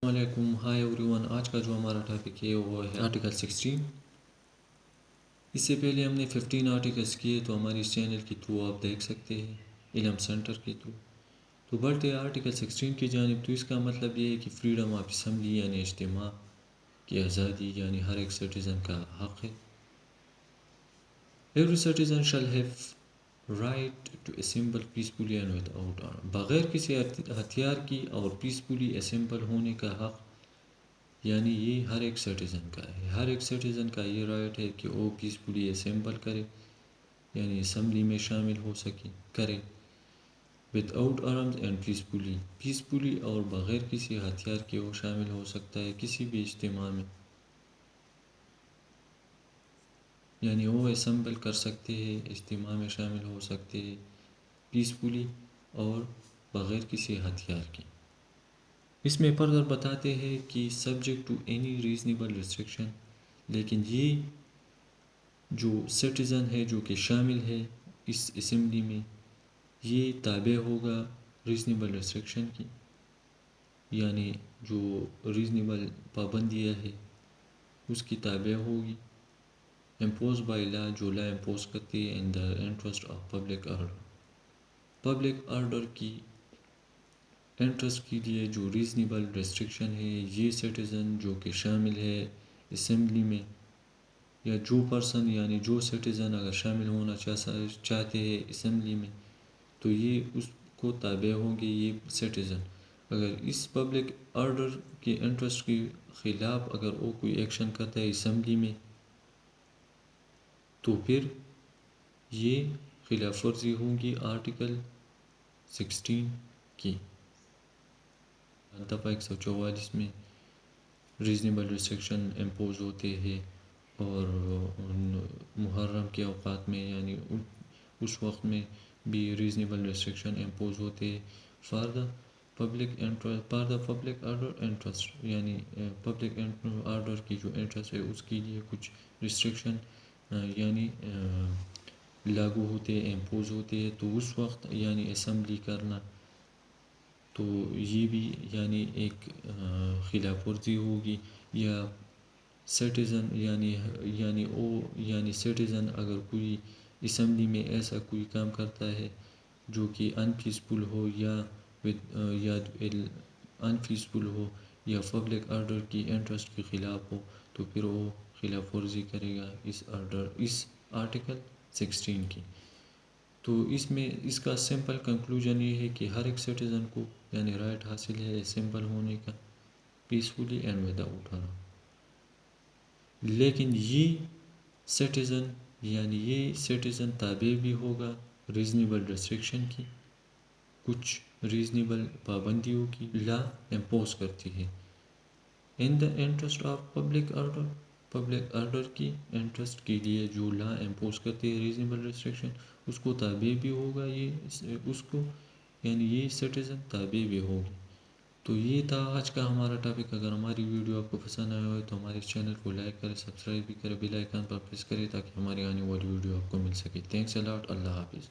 السلام علیکم، high every one. آج کا جو ہمارا ٹاپک ہے وہ ہے آرٹیکل 16۔ اس سے پہلے ہم نے 15 آرٹیکلس کیے، تو ہماری اس چینل کے تھرو آپ دیکھ سکتے ہیں، علم سینٹر کے تھرو۔ تو بڑھتے آرٹیکل 16 کی جانب، تو اس کا مطلب یہ ہے کہ فریڈم آف اسمبلی یعنی اجتماع کی آزادی، یعنی ہر ایک سٹیزن کا حق ہے۔ Every citizen shall have right to assemble peacefully and without arm, بغیر کسی ہتھیار کی اور پیسفلی اسمبل ہونے کا حق، یعنی یہ ہر ایک سٹیزن کا ہے۔ ہر ایک سٹیزن کا یہ رائٹ ہے کہ وہ پیسفلی اسمبل کرے، یعنی اسمبلی میں شامل ہو سکے کرے، with out arms and peacefully اور بغیر کسی ہتھیار کے وہ شامل ہو سکتا ہے کسی بھی اجتماع میں، یعنی وہ اسمبل کر سکتے ہیں، اجتماع میں شامل ہو سکتے ہیں پیسفلی اور بغیر کسی ہتھیار کے۔ اس میں فردر بتاتے ہیں کہ subject to any reasonable restriction, لیکن یہ جو سٹیزن ہے جو کہ شامل ہے اس اسمبلی میں، یہ تابع ہوگا ریزنیبل ریسٹرکشن کی، یعنی جو ریزنیبل پابندیاں ہے اس کی تابع ہوگی، امپوز بائی لا، جو لا امپوز کرتی ہے، in the interest of public order, public order کی انٹرسٹ کے لیے جو ریزنیبل ریسٹرکشن ہے، یہ سٹیزن جو کہ شامل ہے اسمبلی میں، یا جو پرسن یعنی جو سٹیزن اگر شامل ہونا چاہتے ہیں اسمبلی میں، تو یہ اس کو تابع ہوں گے یہ سٹیزن۔ اگر اس پبلک آرڈر کے انٹرسٹ کے خلاف اگر وہ کوئی ایکشن کرتا ہے اسمبلی میں، تو پھر یہ خلاف ورزی ہوگی آرٹیکل 16 کی۔ دفعہ 144 میں ریزنیبل ریسٹرکشن امپوز ہوتے ہیں، اور محرم کے اوقات میں یعنی اس وقت میں بھی ریزنیبل ریسٹرکشن امپوز ہوتے ہیں for the public order interest, یعنی پبلک آرڈر کی جو انٹرسٹ ہے اس کے لیے کچھ ریسٹرکشن یعنی لاگو ہوتے ہیں، امپوز ہوتے ہیں، تو اس وقت یعنی اسمبلی کرنا تو یہ بھی یعنی ایک خلاف ورزی ہوگی، یا سٹیزن یعنی سٹیزن اگر کوئی اسمبلی میں ایسا کوئی کام کرتا ہے جو کہ ان پیسفل ہو یا انپیسفل ہو یا پبلک آرڈر کی انٹرسٹ کے خلاف ہو، تو پھر وہ خلاف ورزی کرے گا اس آرٹیکل 16 کی۔ تو اس کا سمپل کنکلوژن یہ ہے کہ ہر ایک سٹیزن کو یعنی رائٹ حاصل ہے اسمبل ہونے کا پیسفلی اینڈ ود آؤٹ آرم، لیکن یہ سٹیزن تابع بھی ہوگا ریزنیبل ریسٹرکشن کی، کچھ ریزنیبل پابندیوں کی لا امپوز کرتی ہے، in the interest of public order کی انٹرسٹ کے لیے جو لا امپوز کرتی ہے ریزنیبل ریسٹرکشن، اس کو تابع بھی ہوگا یہ سٹیزن تابع بھی ہوگی۔ تو یہ تھا آج کا ہمارا ٹاپک۔ اگر ہماری ویڈیو آپ کو پسند آیا ہو تو ہمارے چینل کو لائک کریں، سبسکرائب بھی کریں، بیل آئیکن پر پریس کریں تاکہ ہماری آنے والی ویڈیو آپ کو مل سکے۔ تھینکس اے لاٹ، اللہ حافظ۔